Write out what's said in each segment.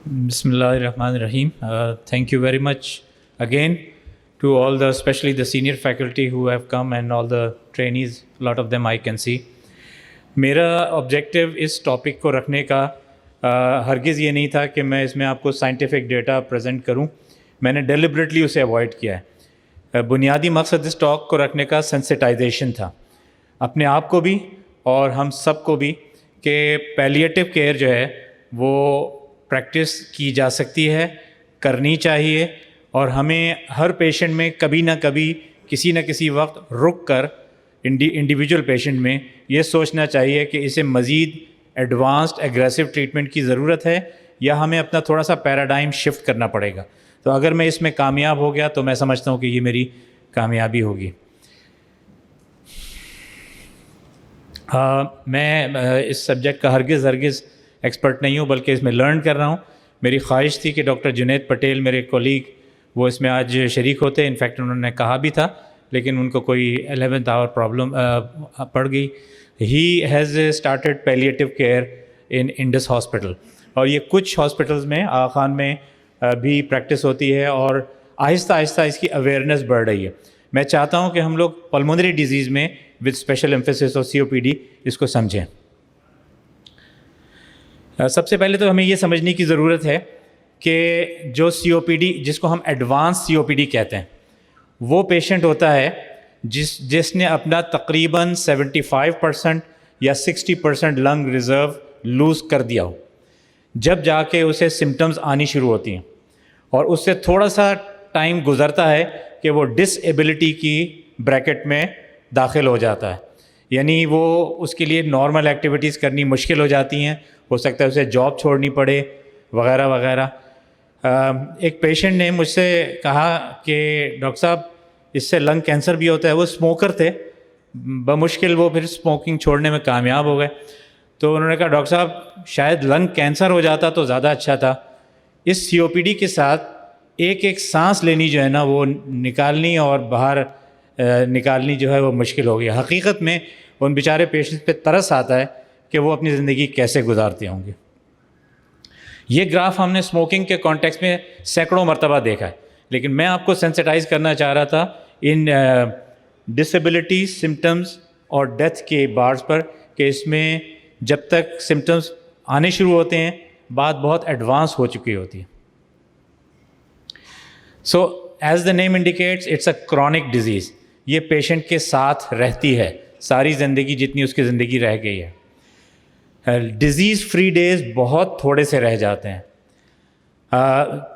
Bismillahirrahmanirrahim. Thank you very much again to all the, especially the senior faculty who have come and all the trainees, a lot of them I can see. میرا objective اس topic کو رکھنے کا ہرگز یہ نہیں تھا کہ میں اس میں آپ کو سائنٹیفک ڈیٹا پریزنٹ کروں. میں نے ڈیلیبریٹلی اسے اوائڈ کیا ہے. بنیادی مقصد اس ٹاک کو رکھنے کا سینسٹائزیشن تھا اپنے آپ کو بھی اور ہم سب کو بھی کہ پیلیٹیو کیئر جو ہے وہ پریکٹس کی جا سکتی ہے, کرنی چاہیے, اور ہمیں ہر پیشنٹ میں کبھی نہ کبھی کسی نہ کسی وقت رک کر انڈیویجول پیشنٹ میں یہ سوچنا چاہیے کہ اسے مزید ایڈوانسڈ ایگریسو ٹریٹمنٹ کی ضرورت ہے یا ہمیں اپنا تھوڑا سا پیراڈائم شفٹ کرنا پڑے گا. تو اگر میں اس میں کامیاب ہو گیا تو میں سمجھتا ہوں کہ یہ میری کامیابی ہوگی. میں اس سبجیکٹ کا ہرگز ایکسپرٹ نہیں ہوں, بلکہ اس میں لرن کر رہا ہوں. میری خواہش تھی کہ ڈاکٹر جنید پٹیل میرے کولیگ وہ اس میں آج شریک ہوتے. انفیکٹ انہوں نے کہا بھی تھا لیکن ان کو کوئی 11th آور پرابلم پڑ گئی. He has started palliative care in Indus hospital, اور یہ کچھ ہاسپٹلز میں آغا خان میں بھی پریکٹس ہوتی ہے اور آہستہ آہستہ اس کی اویئرنیس بڑھ رہی ہے. میں چاہتا ہوں کہ ہم لوگ پلمونری ڈیزیز میں وتھ اسپیشل ایمفیسس اور COPD اس کو سمجھیں. سب سے پہلے تو ہمیں یہ سمجھنے کی ضرورت ہے کہ جو COPD جس کو ہم ایڈوانس COPD کہتے ہیں وہ پیشنٹ ہوتا ہے جس نے اپنا تقریباً 75% یا 60% لنگ ریزرو لوز کر دیا ہو, جب جا کے اسے سمٹمز آنی شروع ہوتی ہیں, اور اس سے تھوڑا سا ٹائم گزرتا ہے کہ وہ ڈس ایبلٹی کی بریکٹ میں داخل ہو جاتا ہے. یعنی وہ اس کے لیے نارمل ایکٹیویٹیز کرنی مشکل ہو جاتی ہیں, ہو سکتا ہے اسے جاب چھوڑنی پڑے وغیرہ وغیرہ. ایک پیشنٹ نے مجھ سے کہا کہ ڈاکٹر صاحب اس سے لنگ کینسر بھی ہوتا ہے. وہ اسموکر تھے, بمشکل وہ پھر اسموکنگ چھوڑنے میں کامیاب ہو گئے. تو انہوں نے کہا ڈاکٹر صاحب شاید لنگ کینسر ہو جاتا تو زیادہ اچھا تھا. اس COPD کے ساتھ ایک سانس لینی جو ہے نا وہ نکالنی اور باہر نکالنی جو ہے وہ مشکل ہو گئی. حقیقت میں ان بیچارے پیشنٹ پہ ترس آتا ہے کہ وہ اپنی زندگی کیسے گزارتے ہوں گے. یہ گراف ہم نے اسموکنگ کے کانٹیکس میں سینکڑوں مرتبہ دیکھا ہے, لیکن میں آپ کو سینسٹائز کرنا چاہ رہا تھا ان ڈسیبلٹی, سمٹمز اور ڈیتھ کے بارز پر کہ اس میں جب تک سمٹمز آنے شروع ہوتے ہیں بات بہت ایڈوانس ہو چکی ہوتی ہے. So as the name indicates it's a chronic disease. یہ پیشنٹ کے ساتھ رہتی ہے ساری زندگی جتنی اس کی زندگی رہ گئی ہے. ڈیزیز فری ڈیز بہت تھوڑے سے رہ جاتے ہیں.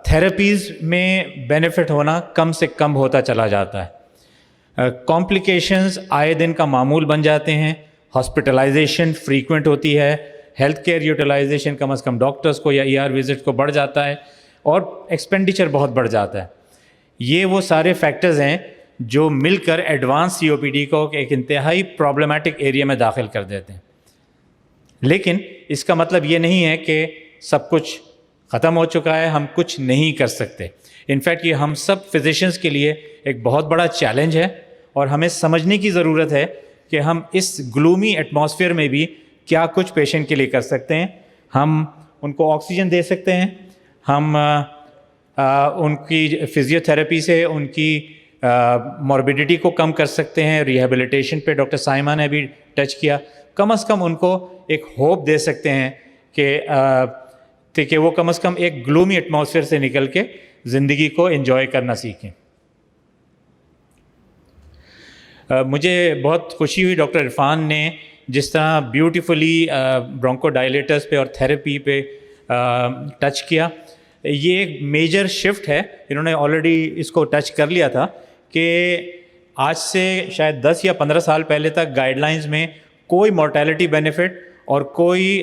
تھیراپیز میں بینیفٹ ہونا کم سے کم ہوتا چلا جاتا ہے. کمپلیکیشنز آئے دن کا معمول بن جاتے ہیں. ہاسپٹلائزیشن فریکوینٹ ہوتی ہے. ہیلتھ کیئر یوٹیلائزیشن کم از کم ڈاکٹرز کو یا ER وزٹ کو بڑھ جاتا ہے, اور ایکسپینڈیچر بہت بڑھ جاتا ہے. یہ وہ سارے فیکٹرز ہیں جو مل کر ایڈوانس COPD کو ایک انتہائی پرابلمٹک ایریا میں داخل کر دیتے ہیں. لیکن اس کا مطلب یہ نہیں ہے کہ سب کچھ ختم ہو چکا ہے, ہم کچھ نہیں کر سکتے. انفیکٹ یہ ہم سب فزیشنز کے لیے ایک بہت بڑا چیلنج ہے, اور ہمیں سمجھنے کی ضرورت ہے کہ ہم اس گلومی ایٹماسفیئر میں بھی کیا کچھ پیشنٹ کے لیے کر سکتے ہیں. ہم ان کو آکسیجن دے سکتے ہیں, ہم ان کی فزیو تھراپی سے ان کی موربیڈیٹی کو کم کر سکتے ہیں. ریہیبلیٹیشن پہ ڈاکٹر سائمہ نے بھی ٹچ کیا. کم از کم ان کو ایک ہوپ دے سکتے ہیں کہ وہ کم از کم ایک گلومی ایٹماسفیئر سے نکل کے زندگی کو انجوائے کرنا سیکھیں. مجھے بہت خوشی ہوئی ڈاکٹر عرفان نے جس طرح بیوٹیفلی برونکو ڈائلیٹرز پہ اور تھیراپی پہ ٹچ کیا. یہ ایک میجر شفٹ ہے. انہوں نے آلریڈی اس کو ٹچ کر لیا تھا کہ آج سے شاید 10 یا 15 سال پہلے تک گائیڈ لائنز میں کوئی مورٹیلٹی بینیفٹ اور کوئی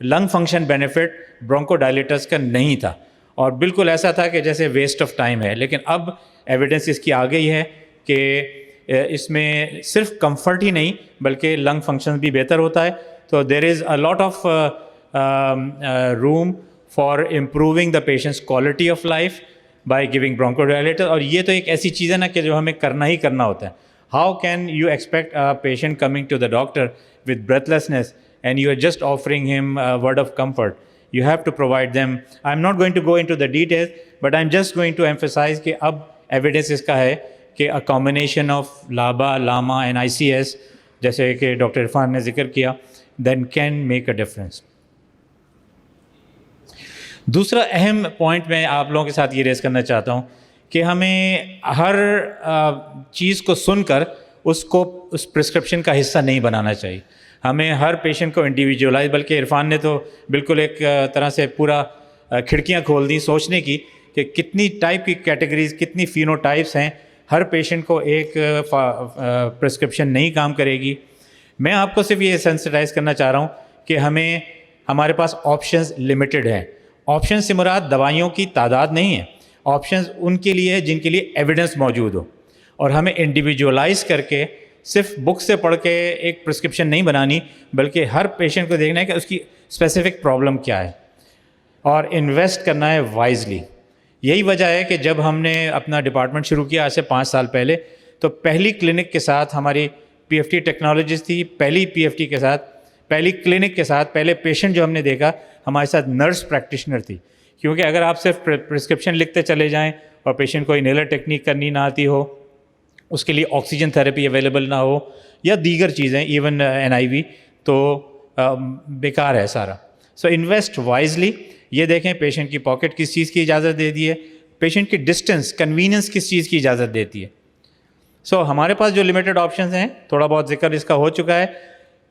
لنگ فنکشن بینیفٹ برونکو ڈائلیٹرز کا نہیں تھا, اور بالکل ایسا تھا کہ جیسے ویسٹ آف ٹائم ہے. لیکن اب ایویڈنس اس کی آ گئی ہے کہ اس میں صرف کمفرٹ ہی نہیں بلکہ لنگ فنکشن بھی بہتر ہوتا ہے. تو there is a lot of room for improving the patients quality of life by giving bronchodilator. اور یہ تو ایک ایسی چیز ہے نا کہ جو ہمیں کرنا ہی کرنا ہوتا ہے. How can you expect a patient coming to the doctor with breathlessness and you are just offering him a word of comfort. you have to provide them. I'm not going to go into the details, but I'm just going to emphasize کہ اب evidence اس کا ہے کہ a combination of LABA, LAMA and ICS جیسے کہ doctor Irfan نے ذکر کیا then can make a difference. دوسرا اہم پوائنٹ میں آپ لوگوں کے ساتھ یہ ریز کرنا چاہتا ہوں کہ ہمیں ہر چیز کو سن کر اس کو اس پرسکرپشن کا حصہ نہیں بنانا چاہیے. ہمیں ہر پیشنٹ کو انڈیویجولائز، بلکہ عرفان نے تو بالکل ایک طرح سے پورا کھڑکیاں کھول دیں سوچنے کی کہ کتنی ٹائپ کی کیٹیگریز، کتنی فینو ٹائپس ہیں. ہر پیشنٹ کو ایک پرسکرپشن نہیں کام کرے گی. میں آپ کو صرف یہ سینسٹائز کرنا چاہ رہا ہوں کہ ہمارے پاس آپشنز لمیٹڈ ہیں. آپشن سے مراد دوائیوں کی تعداد نہیں ہے، آپشنز ان کے لیے جن کے لیے ایویڈنس موجود ہو، اور ہمیں انڈیویجولائز کر کے صرف بک سے پڑھ کے ایک پرسکرپشن نہیں بنانی، بلکہ ہر پیشنٹ کو دیکھنا ہے کہ اس کی اسپیسیفک پرابلم کیا ہے اور انویسٹ کرنا ہے وائزلی. یہی وجہ ہے کہ جب ہم نے اپنا ڈپارٹمنٹ شروع کیا آج سے 5 سال پہلے، تو پہلی کلینک کے ساتھ ہماری پی ایف ٹی ٹیکنالوجیز تھی. پہلی پی ایف ٹی کے ساتھ، پہلی کلینک کے ساتھ پہلے پیشنٹ جو ہم نے دیکھا ہمارے ساتھ نرس پریکٹیشنر تھی. کیونکہ اگر آپ صرف پرسکرپشن لکھتے چلے جائیں اور پیشنٹ کو انہیلر ٹیکنیک کرنی نہ آتی ہو، اس کے لیے آکسیجن تھراپی اویلیبل نہ ہو یا دیگر چیزیں ایون NIV، تو بیکار ہے سارا. سو انویسٹ وائزلی. یہ دیکھیں پیشنٹ کی پاکٹ کس چیز کی اجازت دیتی ہے، پیشنٹ کی ڈسٹینس، کنوینئنس کس چیز کی اجازت دیتی ہے. سو ہمارے پاس جو لمیٹڈ آپشنز ہیں، تھوڑا بہت ذکر اس کا ہو چکا ہے.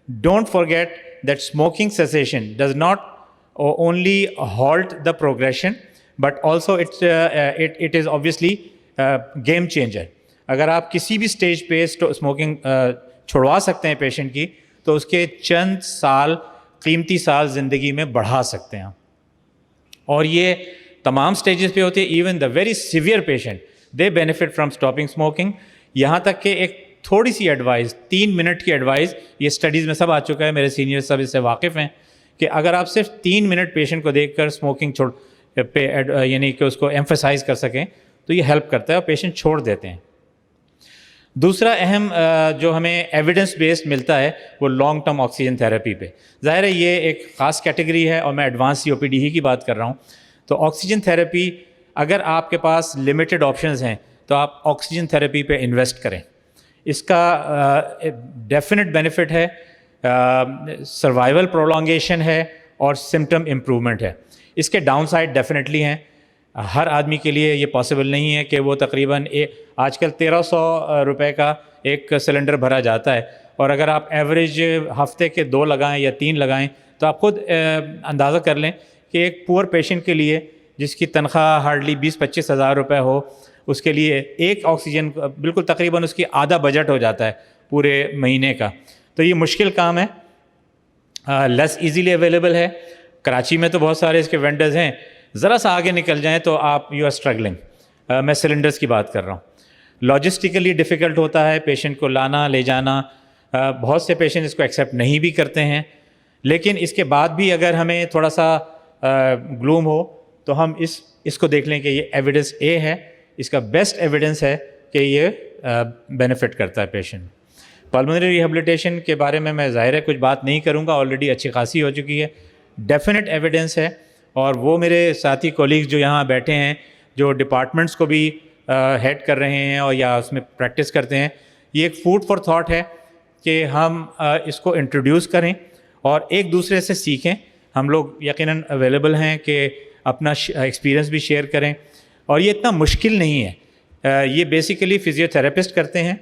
Don't forget that smoking cessation does not only halt the progression but also it is obviously game changer. اگر آپ کسی بھی سٹیج پہ اسموکنگ چھڑوا سکتے ہیں پیشنٹ کی، تو اس کے چند سال، قیمتی سال زندگی میں بڑھا سکتے ہیں. اور یہ تمام سٹیجز پہ ہوتے ہیں. Even the very severe patient they benefit from stopping smoking. یہاں تک کہ ایک تھوڑی سی ایڈوائز، 3 منٹ کی ایڈوائز، یہ اسٹڈیز میں سب آ چکا ہے، میرے سینئر سب اس سے واقف ہیں، کہ اگر آپ صرف 3 منٹ پیشنٹ کو دیکھ کر اسموکنگ پہ یعنی کہ اس کو ایمفسائز کر سکیں تو یہ ہیلپ کرتا ہے اور پیشنٹ چھوڑ دیتے ہیں. دوسرا اہم جو ہمیں ایویڈنس بیسڈ ملتا ہے وہ لانگ ٹرم آکسیجن تھراپی پہ. ظاہر ہے یہ ایک خاص کیٹیگری ہے اور میں ایڈوانس COPD ہی کی بات کر رہا ہوں. تو آکسیجن تھراپی، اگر آپ کے پاس لمیٹڈ آپشنز ہیں تو آپ آکسیجن تھراپی پہ انویسٹ کریں. اس کا ڈیفینٹ بینیفٹ ہے، سروائیول پرولونگیشن ہے اور سمٹم امپرومنٹ ہے. اس کے ڈاؤن سائڈ ڈیفینیٹلی ہیں. ہر آدمی کے لیے یہ پاسبل نہیں ہے کہ وہ تقریباً آج کل 1300 روپے کا ایک سلنڈر بھرا جاتا ہے، اور اگر آپ ایوریج ہفتے کے 2 لگائیں یا 3 لگائیں تو آپ خود اندازہ کر لیں کہ ایک پور پیشنٹ کے لیے جس کی تنخواہ ہارڈلی 20-25 ہزار روپے ہو، اس کے لیے ایک آکسیجن بالکل تقریباً اس کی آدھا بجٹ ہو جاتا ہے پورے مہینے کا. تو یہ مشکل کام ہے. لیس ایزیلی اویلیبل ہے. کراچی میں تو بہت سارے اس کے وینڈرز ہیں، ذرا سا آگے نکل جائیں تو آپ یو آر اسٹرگلنگ. میں سلنڈرز کی بات کر رہا ہوں. لاجسٹیکلی ڈیفیکلٹ ہوتا ہے پیشنٹ کو لانا لے جانا. بہت سے پیشنٹ اس کو ایکسیپٹ نہیں بھی کرتے ہیں. لیکن اس کے بعد بھی اگر ہمیں تھوڑا سا گلوم ہو تو ہم اس کو دیکھ لیں کہ یہ ایویڈنس ہے، اس کا بیسٹ ایویڈنس ہے کہ یہ بینیفٹ کرتا ہے پیشنٹ. پلمونری ریہیبلیٹیشن کے بارے میں ظاہر ہے کچھ بات نہیں کروں گا، آلریڈی اچھی خاصی ہو چکی ہے. ڈیفینٹ ایویڈنس ہے، اور وہ میرے ساتھی کولیگز جو یہاں بیٹھے ہیں جو ڈپارٹمنٹس کو بھی ہیڈ کر رہے ہیں اور یا اس میں پریکٹس کرتے ہیں، یہ ایک فوڈ فار تھاٹ ہے کہ ہم اس کو انٹروڈیوس کریں اور ایک دوسرے سے سیکھیں. ہم لوگ یقیناً اویلیبل ہیں کہ اپنا ایکسپیرئنس بھی شیئر کریں، اور یہ اتنا مشکل نہیں ہے. یہ بیسیکلی فزیو تھراپسٹ کرتے ہیں.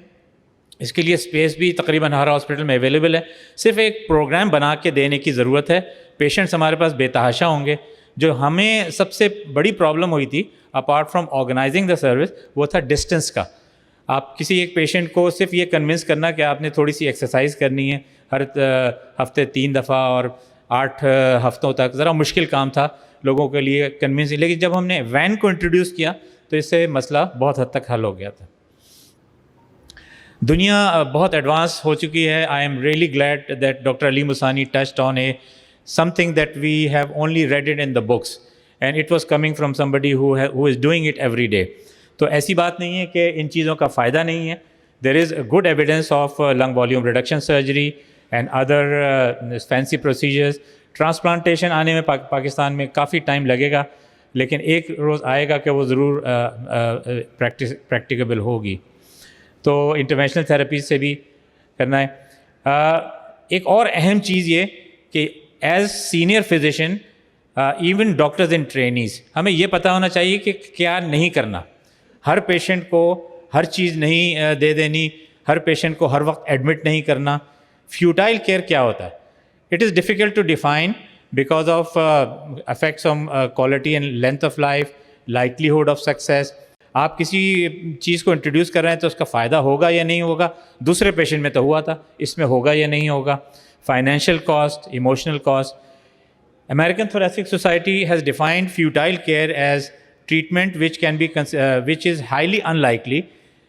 اس کے لیے اسپیس بھی تقریباً ہر ہاسپٹل میں اویلیبل ہے. صرف ایک پروگرام بنا کے دینے کی ضرورت ہے. پیشنٹس ہمارے پاس بے تحاشا ہوں گے. جو ہمیں سب سے بڑی پرابلم ہوئی تھی apart from organising the service, وہ تھا ڈسٹینس کا. آپ کسی ایک پیشنٹ کو صرف یہ کنونس کرنا کہ آپ نے تھوڑی سی ایکسرسائز کرنی ہے ہر ہفتے 3 دفعہ اور 8 ہفتوں تک، ذرا مشکل کام تھا لوگوں کے لیے کنونس. لیکن جب ہم نے وین کو انٹروڈیوس کیا تو اس سے مسئلہ بہت حد تک حل ہو گیا تھا. دنیا بہت ایڈوانس ہو چکی ہے. I am really glad that doctor Ali Masani touched on something that we have only read it in the books and it was coming from somebody who is doing it every day. تو ایسی بات نہیں ہے کہ ان چیزوں کا فائدہ نہیں ہے. There is a good evidence of lung volume reduction surgery and other fancy procedures transplantation آنے میں پاکستان میں کافی ٹائم لگے گا، لیکن ایک روز آئے گا کہ وہ ضرور پریکٹیکیبل ہوگی. تو انٹرونشنل تھراپیز سے بھی کرنا ہے. ایک اور اہم چیز یہ کہ as senior physician, even doctors and trainees, ہمیں یہ پتہ ہونا چاہیے کہ کیا نہیں کرنا. ہر پیشنٹ کو ہر چیز نہیں دے دینی، ہر پیشنٹ کو ہر وقت ایڈمٹ نہیں کرنا. فیوٹائل کیئر کیا ہوتا ہے؟ It is difficult to define because of effects on quality and length of life, likelihood of success. آپ کسی چیز کو انٹروڈیوس کر رہے ہیں تو اس کا فائدہ ہوگا یا نہیں ہوگا، دوسرے پیشنٹ میں تو ہوا تھا، اس میں ہوگا یا نہیں ہوگا. Financial cost, emotional cost. American Thoracic Society has defined futile care as treatment which is highly unlikely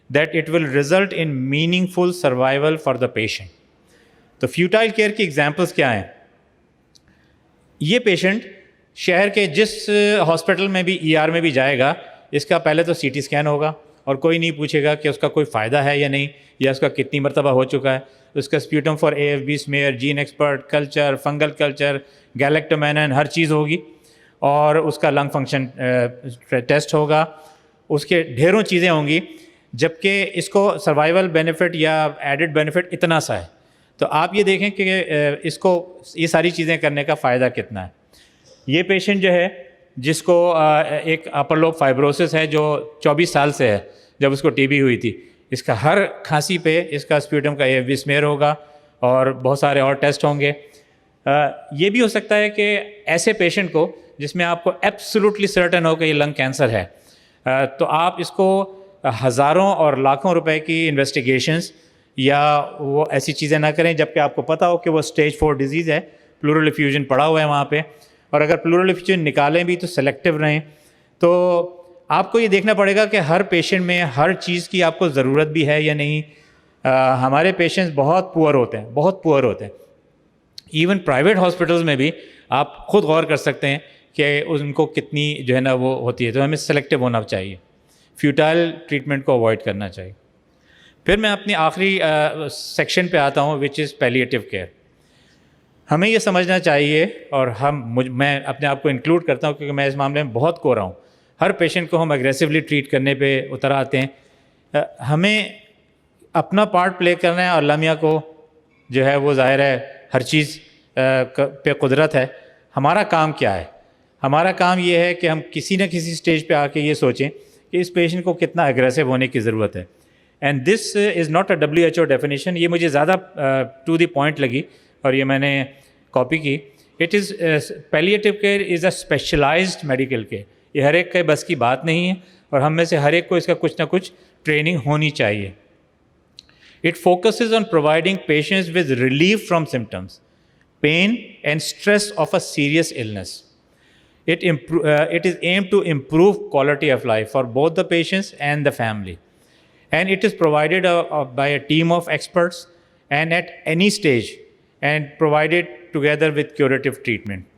that it will result in meaningful survival for the patient. تو futile care کی ایگزامپلس کیا ہیں؟ یہ پیشنٹ شہر کے جس hospital میں بھی ER میں بھی جائے گا، اس کا پہلے تو CT اسکین ہوگا اور کوئی نہیں پوچھے گا کہ اس کا کوئی فائدہ ہے یا نہیں، یا اس کا کتنی مرتبہ ہو چکا ہے. اس کا sputum for AFB smear, GeneXpert, culture, fungal culture, galactomannan, ہر چیز ہوگی، اور اس کا لنگ فنکشن ٹیسٹ ہوگا. اس کے ڈھیروں چیزیں ہوں گی، جبکہ اس کو سروائیول بینیفٹ یا ایڈڈ بینیفٹ اتنا سا ہے. تو آپ یہ دیکھیں کہ اس کو یہ ساری چیزیں کرنے کا فائدہ کتنا ہے. یہ پیشنٹ جو ہے جس کو ایک اپر لوب فائبروسس ہے جو 24 سال سے ہے، جب اس کو TB ہوئی تھی، اس کا ہر کھانسی پہ اس کا سپیوٹم کا AFB سمیئر ہوگا اور بہت سارے اور ٹیسٹ ہوں گے. یہ بھی ہو سکتا ہے کہ ایسے پیشنٹ کو جس میں آپ کو ایبسولوٹلی سرٹن ہو کہ یہ لنگ کینسر ہے، تو آپ اس کو ہزاروں اور لاکھوں روپے کی انویسٹیگیشنز یا وہ ایسی چیزیں نہ کریں جبکہ آپ کو پتہ ہو کہ وہ اسٹیج 4 ڈیزیز ہے، پلورل افیوژن پڑا ہوا ہے وہاں پہ، اور اگر پلورل افیوژن نکالیں بھی تو سلیکٹیو رہیں. تو آپ کو یہ دیکھنا پڑے گا کہ ہر پیشنٹ میں ہر چیز کی آپ کو ضرورت بھی ہے یا نہیں. ہمارے پیشنٹس بہت پور ہوتے ہیں، بہت پور ہوتے ہیں. ایون پرائیویٹ ہاسپٹلز میں بھی آپ خود غور کر سکتے ہیں کہ ان کو کتنی جو ہے نا وہ ہوتی ہے. تو ہمیں سلیکٹیو ہونا چاہیے، فیوٹائل ٹریٹمنٹ کو اوائڈ کرنا چاہیے. پھر میں اپنی آخری سیکشن پہ آتا ہوں وچ از پیلیٹیو کیئر. ہمیں یہ سمجھنا چاہیے، اور میں اپنے آپ کو انکلوڈ کرتا ہوں کیونکہ میں اس معاملے میں بہت کوڑا ہوں. ہر پیشنٹ کو ہم اگریسولی ٹریٹ کرنے پہ اتر آتے ہیں. ہمیں اپنا پارٹ پلے کرنا ہے، اور لمحہ کو جو ہے وہ ظاہر ہے ہر چیز پہ قدرت ہے. ہمارا کام کیا ہے؟ ہمارا کام یہ ہے کہ ہم کسی نہ کسی سٹیج پہ آ کے یہ سوچیں کہ اس پیشنٹ کو کتنا اگریسو ہونے کی ضرورت ہے. And this is not a WHO definition. یہ مجھے زیادہ ٹو دی پوائنٹ لگی اور یہ میں نے کاپی کی. It is palliative care is a specialised medical care. یہ ہر ایک کے بس کی بات نہیں ہے، اور ہم میں سے ہر ایک کو اس کا کچھ نہ کچھ ٹریننگ ہونی چاہیے. It focuses on providing patients with relief from symptoms, pain and stress of a serious illness. It is aimed to improve quality of life for both the patients and the family. And it is provided by a team of experts and at any stage, and provided together with curative treatment.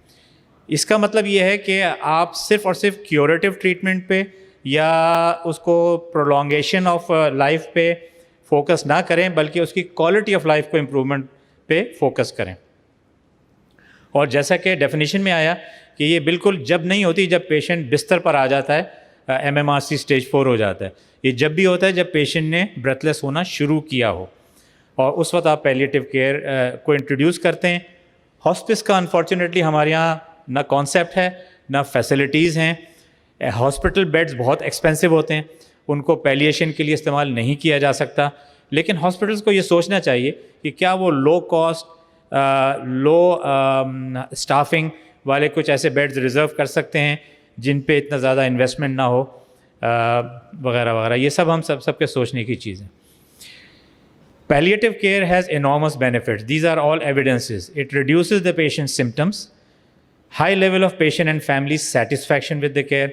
اس کا مطلب یہ ہے کہ آپ صرف اور صرف curative treatment پہ یا اس کو پرولونگیشن آف لائف پہ فوکس نہ کریں، بلکہ اس کی کوالٹی آف لائف کو امپرومنٹ پہ فوکس کریں. اور جیسا کہ ڈیفینیشن میں آیا کہ یہ بالکل جب نہیں ہوتی جب پیشنٹ بستر پر آ جاتا ہے، MMRC اسٹیج 4 ہو جاتا ہے. یہ جب بھی ہوتا ہے جب پیشنٹ نے بریتھ لیس ہونا شروع کیا ہو، اور اس وقت آپ پیلیٹیو کیئر کو انٹروڈیوس کرتے ہیں. ہاسپس کا انفارچونیٹلی ہمارے یہاں نہ کانسیپٹ ہے نہ فیسلٹیز ہیں. ہاسپٹل بیڈز بہت ایکسپینسو ہوتے ہیں، ان کو پیلیشن کے لیے استعمال نہیں کیا جا سکتا. لیکن ہاسپٹلس کو یہ سوچنا چاہیے کہ کیا وہ لو کاسٹ، لو اسٹافنگ والے کچھ ایسے بیڈز ریزرو کر سکتے ہیں جن پہ اتنا زیادہ انویسٹمنٹ نہ ہو، وغیرہ وغیرہ. یہ سب ہم سب کے سوچنے کی چیزیں. Palliative care has enormous benefits. These are all evidences. It reduces the patient's symptoms, high level of patient and family satisfaction with the care.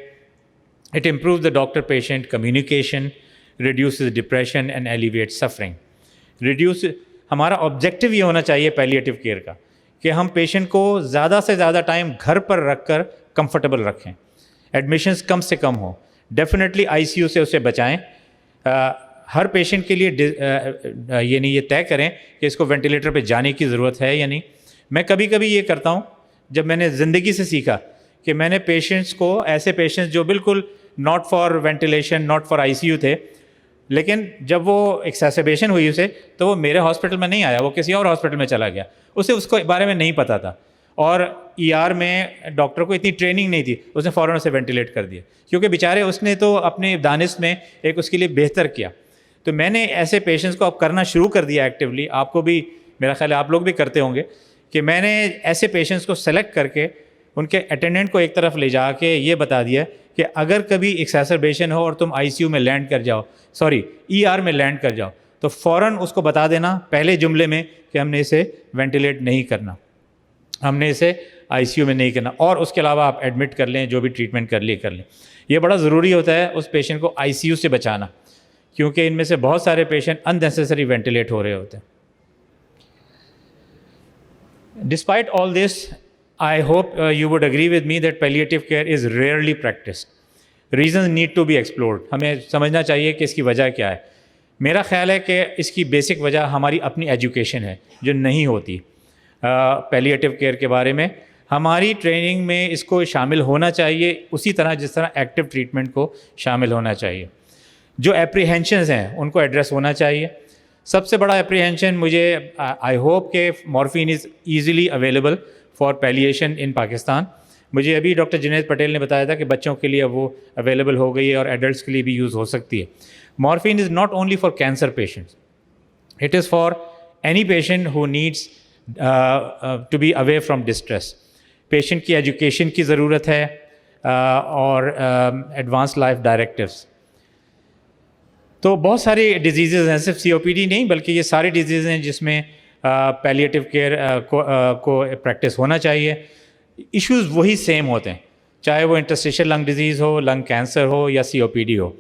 It improves the doctor-patient communication, reduces depression and alleviates suffering. ہمارا objective یہ ہونا چاہیے پیلیٹیو care کا کہ ہم patient کو زیادہ سے زیادہ ٹائم گھر پر رکھ کر کمفرٹیبل رکھیں، ایڈمیشنز کم سے کم ہوں، ڈیفینیٹلی ICU سے اسے بچائیں. ہر پیشنٹ کے لیے یہ طے کریں کہ اس کو وینٹیلیٹر پہ جانے کی ضرورت ہے یا نہیں. میں کبھی کبھی یہ کرتا ہوں جب میں نے زندگی سے سیکھا کہ میں نے پیشنٹس کو, ایسے پیشنٹس جو بالکل not for ventilation, not for I C U تھے, لیکن جب وہ ایکسیسبیشن ہوئی اسے تو وہ میرے ہاسپٹل میں نہیں آیا, وہ کسی اور ہاسپٹل میں چلا گیا. اسے اس کو بارے میں نہیں پتہ تھا, اور ای آر میں ڈاکٹر کو اتنی ٹریننگ نہیں تھی, اس نے فوراً اسے وینٹیلیٹ کر دیا, کیونکہ بیچارے اس نے تو اپنے دانش میں ایک اس کے لیے بہتر کیا. تو میں نے ایسے پیشنٹس کو اب کرنا شروع کر دیا ایکٹیولی, آپ کو بھی میرا خیال ہے آپ لوگ بھی کرتے ہوں گے, کہ میں نے ایسے پیشنٹس کو سلیکٹ کر کے ان کے اٹینڈنٹ کو ایک طرف لے جا کے یہ بتا دیا کہ اگر کبھی ایکسیسربیشن ہو اور تم آئی سی یو میں لینڈ کر جاؤ, ای آر میں لینڈ کر جاؤ, تو فوراً اس کو بتا دینا پہلے جملے میں کہ ہم نے اسے وینٹیلیٹ نہیں کرنا, ہم نے اسے آئی سی یو میں نہیں کرنا, اور اس کے علاوہ آپ ایڈمٹ کر لیں, جو بھی ٹریٹمنٹ کر لیں. یہ بڑا ضروری ہوتا ہے اس پیشنٹ کو آئی سی یو سے بچانا, کیونکہ ان میں سے بہت سارے پیشنٹ اننیسیسری وینٹیلیٹ ہو رہے ہوتے ہیں. Despite all this, I hope you would agree with me that palliative care is rarely practiced. Reasons need to be explored. ہمیں سمجھنا چاہیے کہ اس کی وجہ کیا ہے. میرا خیال ہے کہ اس کی بیسک وجہ ہماری اپنی ایجوکیشن ہے جو نہیں ہوتی پیلیٹیو کیئر کے بارے میں. ہماری ٹریننگ میں اس کو شامل ہونا چاہیے اسی طرح جس طرح ایکٹیو ٹریٹمنٹ کو شامل ہونا چاہیے. جو اپریہینشنز ہیں ان کو ایڈریس ہونا چاہیے. سب سے بڑا اپریہینشن مجھے آئی ہوپ کہ morphine is easily available for palliation in Pakistan. مجھے ابھی ڈاکٹر جنید پٹیل نے بتایا تھا کہ بچوں کے لیے وہ اویلیبل ہو گئی ہے اور ایڈلٹس کے لیے بھی یوز ہو سکتی ہے. Morphine is not only for cancer patients, it is for any patient who needs to be away from distress. Patient کی ایجوکیشن کی ضرورت ہے اور ایڈوانس لائف ڈائریکٹیوس. تو بہت ساری ڈیزیزز ہیں, صرف سی او پی ڈی نہیں بلکہ یہ ساری ڈیزیز ہیں جس میں پیلیٹیو کیئر کو پریکٹس ہونا چاہیے. ایشوز وہی سیم ہوتے ہیں, چاہے وہ انٹرسٹیشل لنگ ڈیزیز ہو, لنگ کینسر ہو یا سی او پی ڈی ہو.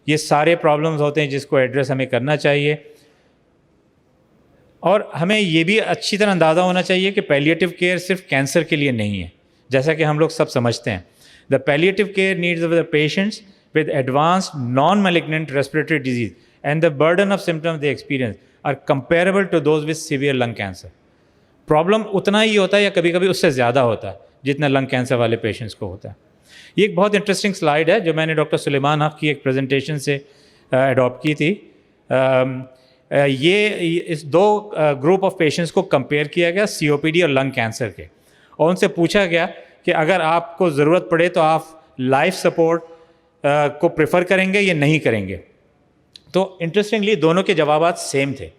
یہ سارے پرابلمز ہوتے ہیں جس کو ایڈریس ہمیں کرنا چاہیے. اور ہمیں یہ بھی اچھی طرح اندازہ ہونا چاہیے کہ پیلیٹیو کیئر صرف کینسر کے لیے نہیں ہے جیسا کہ ہم لوگ سب سمجھتے ہیں. The palliative care needs of the patients with advanced non-malignant respiratory disease and the burden of symptoms they experience are comparable to those with severe lung cancer. Problem اتنا ہی ہوتا ہے یا کبھی کبھی اس سے زیادہ ہوتا ہے جتنا لنگ کینسر والے پیشنٹس کو ہوتا ہے. یہ ایک بہت انٹرسٹنگ سلائیڈ ہے جو میں نے ڈاکٹر سلیمان حق کی ایک پریزنٹیشن سے اڈاپٹ کی تھی. یہ اس دو گروپ آف پیشنٹس کو کمپیئر کیا گیا, سی او پی ڈی اور لنگ کینسر کے, اور ان سے پوچھا گیا کہ اگر آپ کو ضرورت پڑے تو آپ لائف سپورٹ کو پریفر کریں گے یا نہیں کریں گے. تو انٹرسٹنگلی دونوں کے جوابات سیم تھے.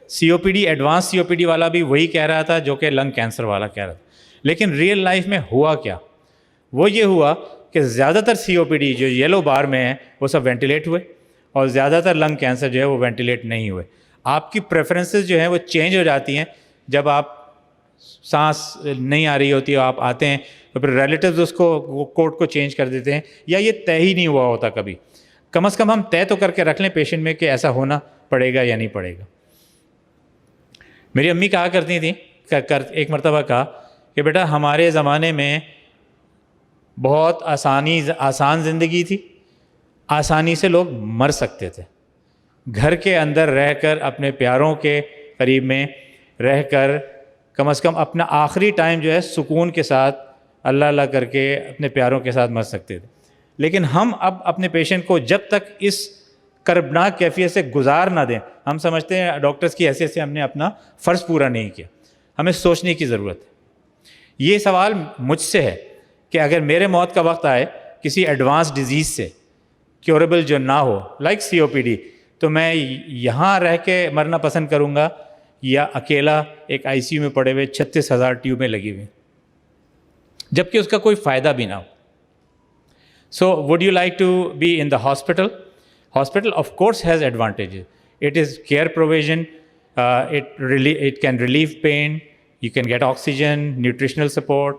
سی او پی ڈی, ایڈوانس سی او پی ڈی والا بھی وہی کہہ رہا تھا جو کہ لنگ کینسر والا کہہ رہا تھا. لیکن ریئل لائف میں ہوا کیا؟ وہ یہ ہوا کہ زیادہ تر سی او پی ڈی جو یلو بار میں ہیں وہ سب وینٹیلیٹ ہوئے, اور زیادہ تر لنگ کینسر جو ہے وہ وینٹیلیٹ نہیں ہوئے. آپ کی پریفرنسز جو ہیں وہ چینج ہو جاتی ہیں جب آپ سانس نہیں آ رہی ہوتی ہے, آپ آتے ہیں تو پھر ریلیٹیوز اس کو کوڈ کو چینج کر دیتے ہیں, یا یہ طے ہی نہیں ہوا ہوتا کبھی. کم از کم ہم طے تو کر کے رکھ لیں پیشنٹ میں کہ ایسا ہونا پڑے گا یا نہیں پڑے گا. میری امی کہا کرتی تھیں, ایک مرتبہ کہا کہ بیٹا ہمارے زمانے میں بہت آسان زندگی تھی, آسانی سے لوگ مر سکتے تھے. گھر کے اندر رہ کر اپنے پیاروں کے قریب میں رہ کر کم از کم اپنا آخری ٹائم جو ہے سکون کے ساتھ اللہ اللہ کر کے اپنے پیاروں کے ساتھ مر سکتے تھے. لیکن ہم اب اپنے پیشنٹ کو جب تک اس کربناک کیفیت سے گزار نہ دیں, ہم سمجھتے ہیں ڈاکٹرز کی حیثیت سے ہم نے اپنا فرض پورا نہیں کیا. ہمیں سوچنے کی ضرورت ہے. یہ سوال مجھ سے ہے کہ اگر میرے موت کا وقت آئے کسی ایڈوانس ڈیزیز سے کیوریبل جو نہ ہو لائک سی او پی ڈی, تو میں یہاں رہ کے مرنا پسند کروں گا یا اکیلا ایک آئی سی یو میں پڑے ہوئے 36,000 ٹیوبیں لگی ہوئی جبکہ اس کا کوئی فائدہ بھی نہ ہو. So would you like to be in the hospital? Hospital of course has advantages. It is care provision, it can relieve pain, you can get oxygen, nutritional support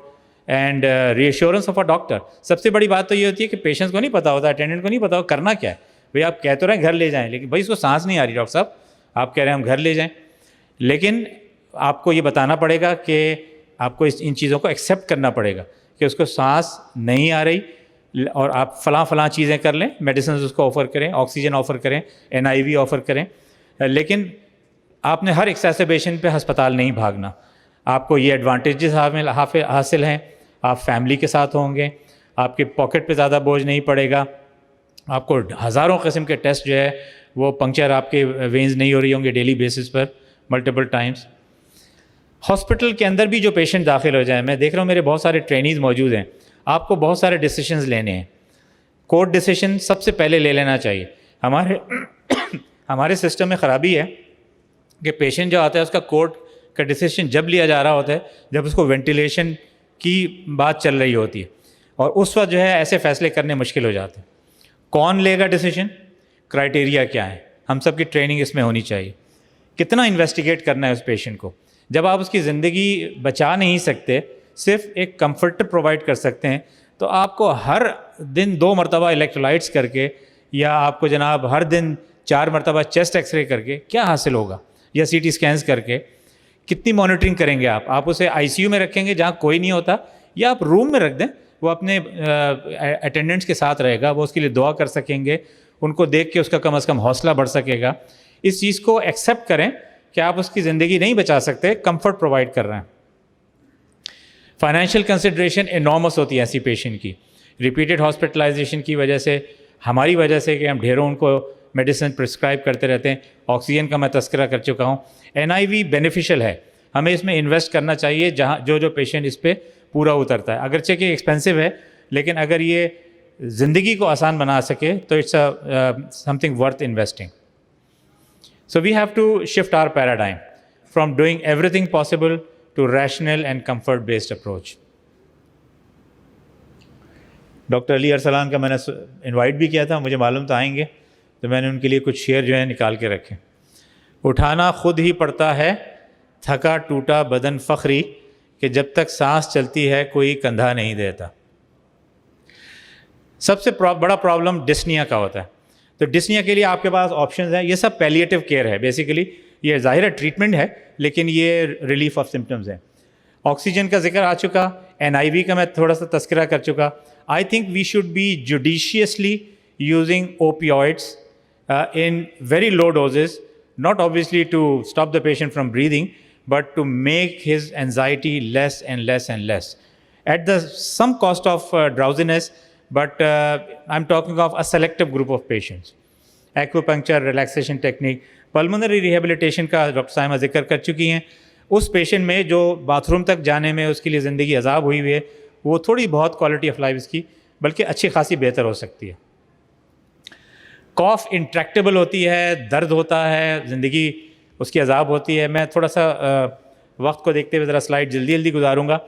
and reassurance of a doctor. سب سے بڑی بات تو یہ ہوتی ہے کہ patients کو نہیں پتا ہوتا, اٹینڈنٹ کو نہیں پتا ہو کرنا کیا ہے. بھئی آپ کہہ تو رہے ہیں گھر لے جائیں, لیکن بھائی اس کو سانس نہیں آ رہی ڈاکٹر صاحب, آپ کہہ رہے ہیں ہم گھر لے جائیں, لیکن آپ کو یہ بتانا پڑے گا کہ آپ کو ان چیزوں کو ایکسیپٹ کرنا پڑے گا کہ اس کو سانس نہیں آ رہی اور آپ فلاں چیزیں کر لیں, میڈیسنز اس کو آفر کریں, آکسیجن آفر کریں, NIV آفر کریں, لیکن آپ نے ہر ایکسیسبیشن پہ ہسپتال نہیں بھاگنا. آپ کو یہ ایڈوانٹیجز حاصل ہیں، آپ فیملی کے ساتھ ہوں گے، آپ کے پاکٹ پہ زیادہ بوجھ نہیں پڑے گا، آپ کو ہزاروں قسم کے ٹیسٹ جو ہے وہ پنکچر آپ کے وینز نہیں ہو رہی ہوں گے ڈیلی بیسس پر ملٹیپل ٹائمز. ہاسپٹل کے اندر بھی جو پیشنٹ داخل ہو جائیں، میں دیکھ رہا ہوں میرے بہت سارے ٹرینیز موجود ہیں، آپ کو بہت سارے ڈیسیشنز لینے ہیں. کورٹ ڈیسیشن سب سے پہلے لے لینا چاہیے. ہمارے سسٹم میں خرابی ہے کہ پیشنٹ جو آتا ہے اس کا کورٹ کا ڈیسیشن جب لیا جا رہا ہوتا ہے جب اس کو وینٹیلیشن کی بات چل رہی ہوتی ہے، اور اس وقت جو ہے ایسے فیصلے کرنے مشکل ہو جاتے ہیں. کون لے گا ڈیسیشن، کرائٹیریا کیا ہے، ہم سب کی ٹریننگ اس میں ہونی چاہیے. کتنا انویسٹیگیٹ کرنا ہے اس پیشنٹ کو. جب آپ اس کی زندگی بچا نہیں سکتے، صرف ایک کمفرٹ پرووائڈ کر سکتے ہیں، تو آپ کو ہر دن 2 مرتبہ الیکٹرولائٹس کر کے، یا آپ کو جناب ہر دن 4 مرتبہ چیسٹ ایکس رے کر کے کیا حاصل ہوگا، یا سی ٹی سکینز کر کے کتنی مانیٹرنگ کریں گے آپ اسے آئی سی یو میں رکھیں گے جہاں کوئی نہیں ہوتا، یا آپ روم میں رکھ دیں، وہ اپنے اٹینڈنٹس کے ساتھ رہے گا، وہ اس کے لیے دعا کر سکیں گے، ان کو دیکھ کے اس کا کم از کم حوصلہ بڑھ سکے گا. اس چیز کو ایکسیپٹ کریں کہ آپ اس کی زندگی نہیں بچا سکتے، کمفرٹ پرووائڈ کر رہے ہیں. فائنینشیل کنسیڈریشن انارمس ہوتی ہے ایسی پیشنٹ کی، ریپیٹڈ ہاسپٹلائزیشن کی وجہ سے، ہماری وجہ سے کہ ہم ڈھیروں ان کو میڈیسن پرسکرائب کرتے رہتے ہیں. آکسیجن کا میں تذکرہ کر چکا ہوں. NIV بینیفیشل ہے، ہمیں اس میں انویسٹ کرنا چاہیے جہاں جو پیشنٹ اس پہ پورا اترتا ہے. اگرچہ کہ ایکسپینسو ہے، لیکن اگر یہ زندگی کو آسان بنا سکے تو it's something worth investing. So we have to shift our paradigm from doing everything possible to rational and comfort-based approach. Doctor Ali Arsalan کا میں نے انوائٹ بھی کیا تھا، مجھے معلوم تو آئیں گے، تو میں نے ان کے لیے کچھ شعر جو ہیں نکال کے رکھے. اٹھانا خود ہی پڑتا ہے تھکا ٹوٹا بدن فخری، کہ جب تک سانس چلتی ہے کوئی کندھا نہیں دیتا. سب سے بڑا پرابلم ڈسنیا کا ہوتا ہے. تو ڈسنیا کے لیے آپ کے پاس آپشنز ہیں. یہ سب پیلیٹیو کیئر ہے بیسیکلی، یہ ظاہر ٹریٹمنٹ ہے لیکن یہ ریلیف آف سمٹمز ہیں. آکسیجن کا ذکر آ چکا، NIV کا میں تھوڑا سا تذکرہ کر چکا. I think we should be judiciously using opioids in very low doses, not obviously to stop the patient from breathing, but to make his anxiety less and less and less at some cost of drowsiness, but I'm talking of a selective group of patients. Acupuncture, relaxation technique, pulmonary rehabilitation کا doctor صاحبہ ذکر کر چکی ہیں. اس patient میں جو bath room تک جانے میں اس کے لیے زندگی عذاب ہوئی ہوئی ہے، وہ تھوڑی بہت کوالٹی آف لائف اس کی بلکہ اچھی خاصی بہتر ہو سکتی ہے. کاف انٹریکٹیبل ہوتی ہے، درد ہوتا ہے، زندگی اس کی عذاب ہوتی ہے. میں تھوڑا سا وقت کو دیکھتے ہوئے ذرا سلائڈ جلدی گزاروں گا.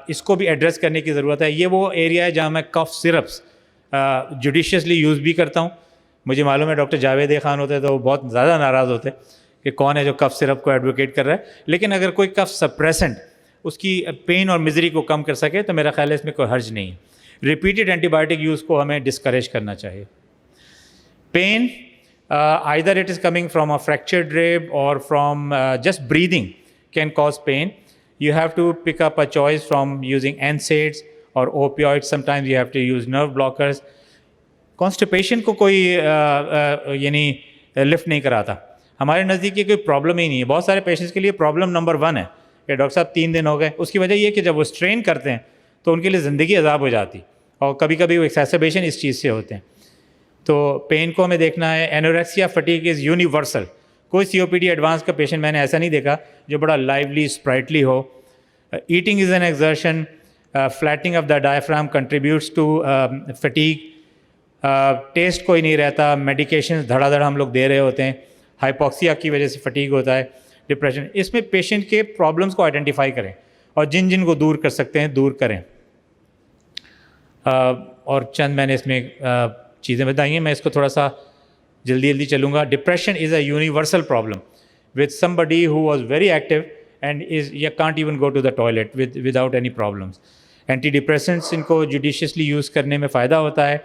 اس کو بھی ایڈریس کرنے کی ضرورت ہے. یہ وہ ایریا ہے جہاں میں کف سرپس جوڈیشیسلی یوز بھی کرتا ہوں. مجھے معلوم ہے ڈاکٹر جاوید خان ہوتے تو وہ بہت زیادہ ناراض ہوتے کہ کون ہے جو کف سرپ کو ایڈوکیٹ کر رہا ہے. لیکن اگر کوئی کف سپریسنٹ اس کی پین اور مزری کو کم کر سکے تو میرا خیال ہے اس میں کوئی حرج نہیں ہے. ریپیٹڈ اینٹی بایوٹک یوز کو ہمیں ڈسکریج کرنا چاہیے. Pain, either it is coming from a fractured rib or from just breathing can cause pain. You have to pick up a choice from using NSAIDs or opioids. Sometimes you have to use nerve blockers. Constipation کو کوئی یعنی lift نہیں کراتا. ہمارے نزدیک یہ کوئی problem ہی نہیں ہے. بہت سارے پیشنٹس کے لیے پرابلم نمبر 1 ہے کہ ڈاکٹر صاحب 3 دن ہو گئے. اس کی وجہ یہ کہ جب وہ اسٹرین کرتے ہیں تو ان کے لیے زندگی عذاب ہو جاتی، اور کبھی کبھی وہ ایکسیسربیشن اس چیز سے ہوتے ہیں. تو پین کو ہمیں دیکھنا ہے. Anorexia fatigue is universal. کوئی COPD ایڈوانس کا پیشنٹ میں نے ایسا نہیں دیکھا جو بڑا لائیولی اسپرائٹلی ہو. Eating is an exertion. Flattening of the diaphragm contributes to fatigue. Taste کوئی نہیں رہتا. میڈیکیشن دھڑا دھڑ ہم لوگ دے رہے ہوتے ہیں. ہائپوکسیا کی وجہ سے فٹیگ ہوتا ہے. ڈپریشن. اس میں پیشنٹ کے پرابلمس کو آئیڈینٹیفائی کریں اور جن کو دور کر سکتے ہیں دور کریں. اور چند میں نے اس میں چیزیں بتائی ہیں. میں اس کو تھوڑا سا جلدی چلوں گا. Depression is a universal problem with somebody who was very active and can't even go to the toilet without any problems. Antidepressants ان کو جوڈیشیسلی یوز کرنے میں فائدہ ہوتا ہے.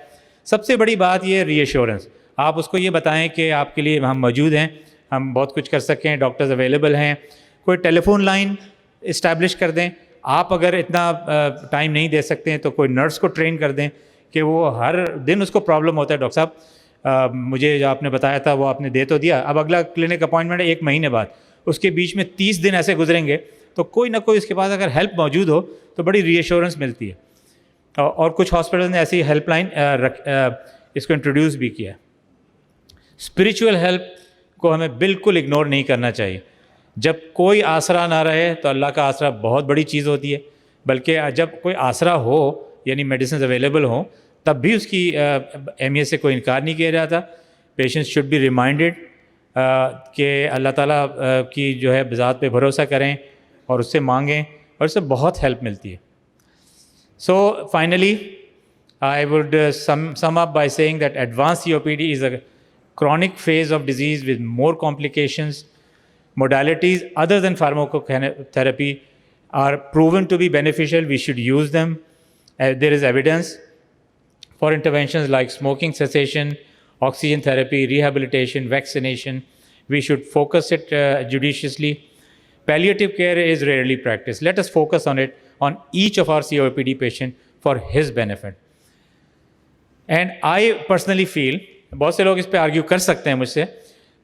سب سے بڑی بات یہ ری ایشورنس. آپ اس کو یہ بتائیں کہ آپ کے لیے ہم موجود ہیں، ہم بہت کچھ کر سکیں، ڈاکٹرز اویلیبل ہیں. کوئی ٹیلی فون لائن اسٹیبلش کر دیں. آپ اگر اتنا ٹائم نہیں دے سکتے ہیں تو کوئی نرس کو ٹرین کر دیں کہ وہ ہر دن اس کو پرابلم ہوتا ہے، ڈاکٹر صاحب مجھے جو آپ نے بتایا تھا وہ آپ نے دے تو دیا، اب اگلا کلینک اپوائنٹمنٹ ہے 1 مہینے بعد، اس کے بیچ میں 30 دن ایسے گزریں گے تو کوئی نہ کوئی اس کے پاس اگر ہیلپ موجود ہو تو بڑی ری ایشورنس ملتی ہے. اور کچھ ہاسپٹل نے ایسی ہیلپ لائن اس کو انٹروڈیوس بھی کیا ہے. اسپریچول ہیلپ کو ہمیں بالکل اگنور نہیں کرنا چاہیے. جب کوئی آسرا نہ رہے تو اللہ کا آسرا بہت بڑی چیز ہوتی ہے, بلکہ جب کوئی آسرا ہو یعنی میڈیسنز اویلیبل ہوں تب بھی اس کی اہمیت سے کوئی انکار نہیں کیا جاتا. پیشنٹس شوڈ بی ریمائنڈیڈ کہ اللہ تعالیٰ کی جو ہے بذات پہ بھروسہ کریں اور اس سے مانگیں, اور اس سے بہت ہیلپ ملتی ہے. So finally I would sum up by saying that advanced COPD is a chronic phase of disease with more complications. Modalities other than pharmacotherapy are proven to be beneficial. We should use them. There is evidence for interventions like smoking cessation, oxygen therapy, rehabilitation, vaccination. We should focus it judiciously. Palliative care is rarely practiced. Let us focus on it, on each of our COPD patient for his benefit. And I personally feel, بہت سے لوگ اس پہ argue کر سکتے ہیں مجھ سے,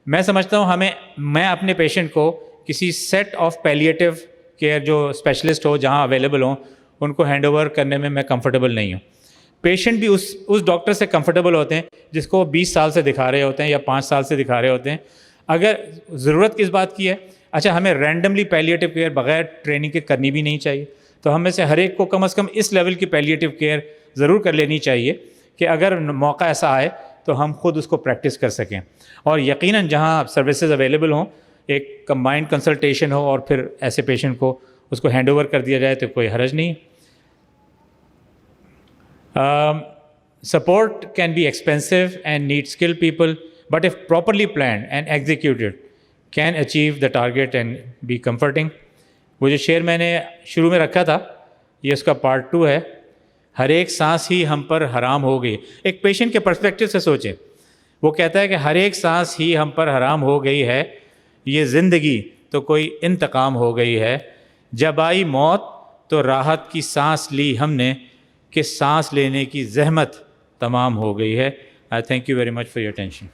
میں سمجھتا ہوں میں اپنے پیشنٹ کو کسی سیٹ آف پیلیٹیو کیئر جو اسپیشلسٹ ہو جہاں اویلیبل ہوں ان کو ہینڈ اوور کرنے میں کمفرٹیبل نہیں ہوں. پیشنٹ بھی اس ڈاکٹر سے کمفرٹیبل ہوتے ہیں جس کو 20 سال سے دکھا رہے ہوتے ہیں یا 5 سال سے دکھا رہے ہوتے ہیں. اگر ضرورت کس بات کی ہے, اچھا ہمیں رینڈملی پیلیٹیو کیئر بغیر ٹریننگ کے کرنی بھی نہیں چاہیے, تو ہم میں سے ہر ایک کو کم از کم اس لیول کی پیلیٹیو کیئر ضرور کر لینی چاہیے کہ اگر موقع ایسا آئے تو ہم خود اس کو پریکٹس کر سکیں. اور یقیناً جہاں سروسز اویلیبل ہوں, ایک کمبائنڈ کنسلٹیشن ہو اور پھر ایسے پیشنٹ کو اس کو ہینڈ اوور کر دیا جائے تو کوئی حرج نہیں. Support can be expensive and need skill people, but if properly planned and executed can achieve the target and be comforting. وہ جو شعر میں نے شروع میں رکھا تھا یہ اس کا پارٹ 2 ہے. ہر ایک سانس ہی ہم پر حرام ہو گئی. ایک پیشنٹ کے پرسپیکٹو سے سوچیں, وہ کہتا ہے کہ ہر ایک سانس ہی ہم پر حرام ہو گئی ہے, یہ زندگی تو کوئی انتقام ہو گئی ہے, جب آئی موت تو راحت کی سانس لی ہم نے, کہ سانس لینے کی زحمت تمام ہو گئی ہے. I thank you very much for your attention.